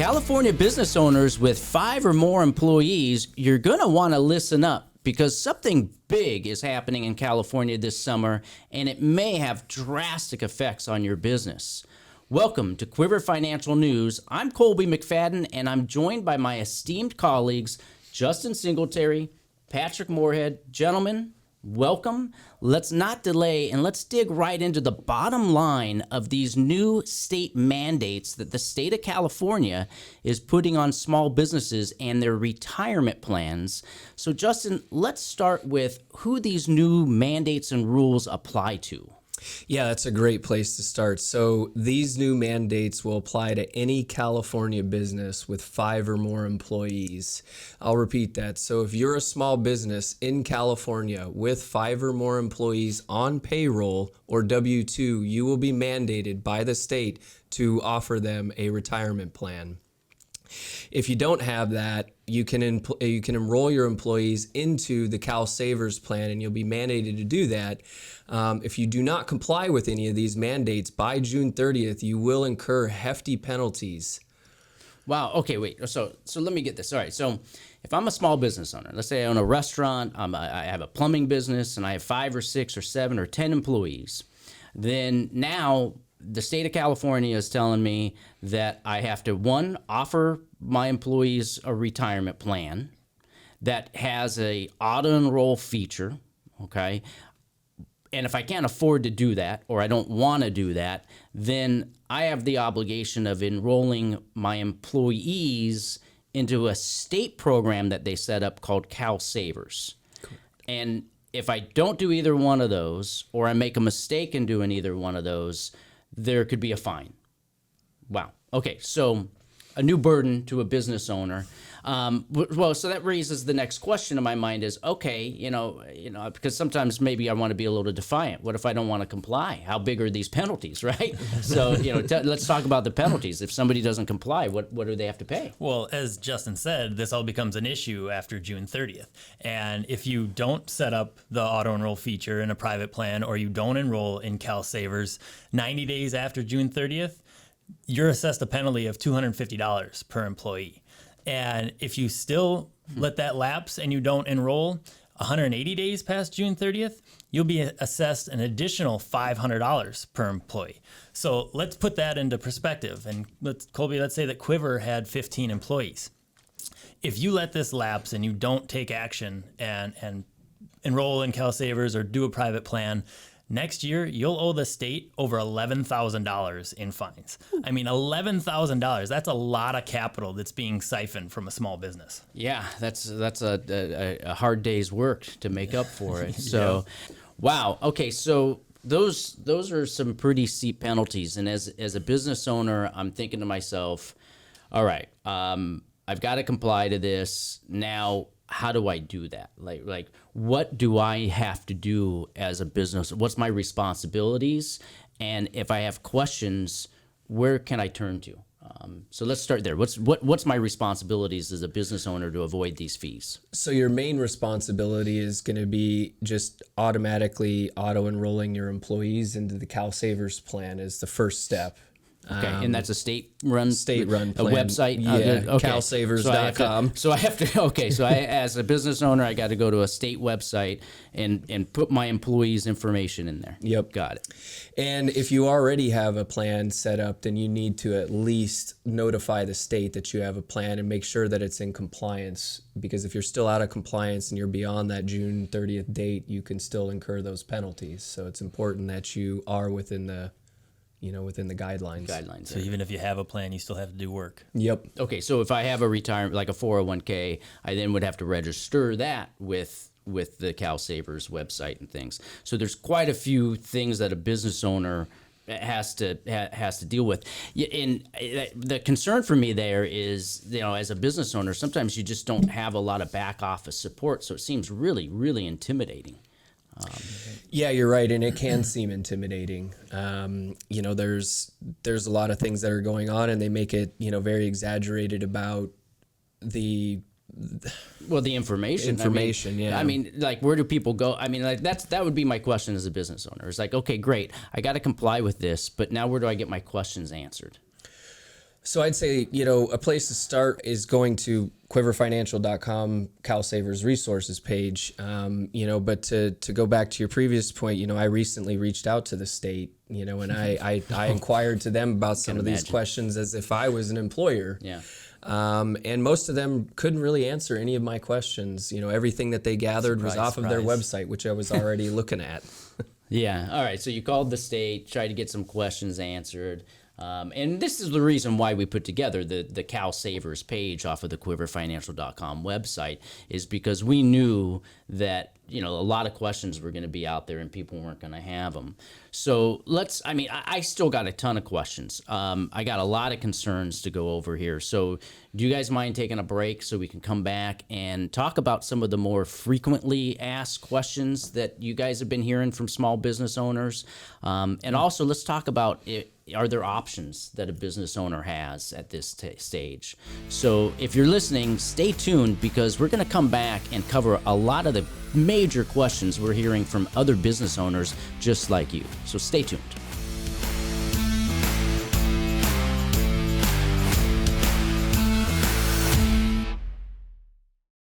California business owners with 5 or more employees, you're going to want to listen up because something big is happening in California this summer, and it may have drastic effects on your business. Welcome to Quiver Financial News. I'm Colby McFadden, and I'm joined by my esteemed colleagues, Justin Singletary, Patrick Moorhead. Gentlemen, welcome. Let's not delay and let's dig right into the bottom line of these new state mandates that the state of California is putting on small businesses and their retirement plans. So, Justin, let's start with who these new mandates and rules apply to. Yeah, that's a great place to start. So these new mandates will apply to any California business with 5 or more employees. I'll repeat that. So if you're a small business in California with 5 or more employees on payroll or W-2, you will be mandated by the state to offer them a retirement plan. If you don't have that, you can enroll your employees into the CalSavers plan, and you'll be mandated to do that. If you do not comply with any of these mandates by June 30th, you will incur hefty penalties. Wow. Okay, wait. So let me get this. All right. So if I'm a small business owner, let's say I own a restaurant, I have a plumbing business, and I have 5 or 6 or 7 or 10 employees, then now the state of California is telling me that I have to, one, offer my employees a retirement plan that has a auto-enroll feature, okay? And if I can't afford to do that, or I don't want to do that, then I have the obligation of enrolling my employees into a state program that they set up called CalSavers. Cool. And if I don't do either one of those, or I make a mistake in doing either one of those, there could be a fine. Wow. Okay, so a new burden to a business owner. Well, so that raises the next question in my mind is, okay, you know, because sometimes maybe I want to be a little defiant. What if I don't want to comply? How big are these penalties, right? So, let's talk about the penalties. If somebody doesn't comply, what do they have to pay? Well, as Justin said, this all becomes an issue after June 30th. And if you don't set up the auto-enroll feature in a private plan, or you don't enroll in CalSavers 90 days after June 30th, you're assessed a penalty of $250 per employee. And if you still let that lapse and you don't enroll 180 days past June 30th, you'll be assessed an additional $500 per employee. So let's put that into perspective. And Colby, let's say that Quiver had 15 employees. If you let this lapse and you don't take action and enroll in CalSavers or do a private plan, next year, you'll owe the state over $11,000 in fines. I mean, $11,000, that's a lot of capital that's being siphoned from a small business. Yeah, that's a hard day's work to make up for it. So, yeah. Wow. Okay, so those are some pretty steep penalties. And as a business owner, I'm thinking to myself, all right, I've got to comply to this. Now, how do I do that? Like, what do I have to do as a business? What's my responsibilities? And if I have questions, where can I turn to? So let's start there. What's my responsibilities as a business owner to avoid these fees? So your main responsibility is going to be just automatically auto-enrolling your employees into the CalSavers plan is the first step. Okay, and that's a state-run plan. A website? Yeah, okay. CalSavers.com. So I as a business owner, I got to go to a state website and put my employees' information in there. Yep. Got it. And if you already have a plan set up, then you need to at least notify the state that you have a plan and make sure that it's in compliance. Because if you're still out of compliance and you're beyond that June 30th date, you can still incur those penalties. So it's important that you are within the guidelines. So even if you have a plan, you still have to do work. Yep. Okay, so if I have a retirement, like a 401k, I then would have to register that with the CalSavers website and things. So there's quite a few things that a business owner has to deal with. And the concern for me there is, as a business owner, sometimes you just don't have a lot of back office support, so it seems really, really intimidating. Yeah, you're right, and it can seem intimidating. There's a lot of things that are going on, and they make it, very exaggerated about the information. Yeah. I mean, like, where do people go? I mean, like, that would be my question as a business owner. It's like, okay, great, I got to comply with this, but now where do I get my questions answered? So I'd say, a place to start is going to quiverfinancial.com, CalSavers resources page. But to go back to your previous point, I recently reached out to the state, and I inquired to them about some of these questions as if I was an employer. Yeah. And most of them couldn't really answer any of my questions. Everything that they gathered was off of their website, which I was already looking at. Yeah. All right. So you called the state, tried to get some questions answered. And this is the reason why we put together the CalSavers page off of the quiverfinancial.com website, is because we knew that, a lot of questions were going to be out there and people weren't going to have them. So I still got a ton of questions. I got a lot of concerns to go over here. So do you guys mind taking a break so we can come back and talk about some of the more frequently asked questions that you guys have been hearing from small business owners? And also let's talk about are there options that a business owner has at this stage? So if you're listening, stay tuned, because we're going to come back and cover a lot of the major questions we're hearing from other business owners just like you. So stay tuned.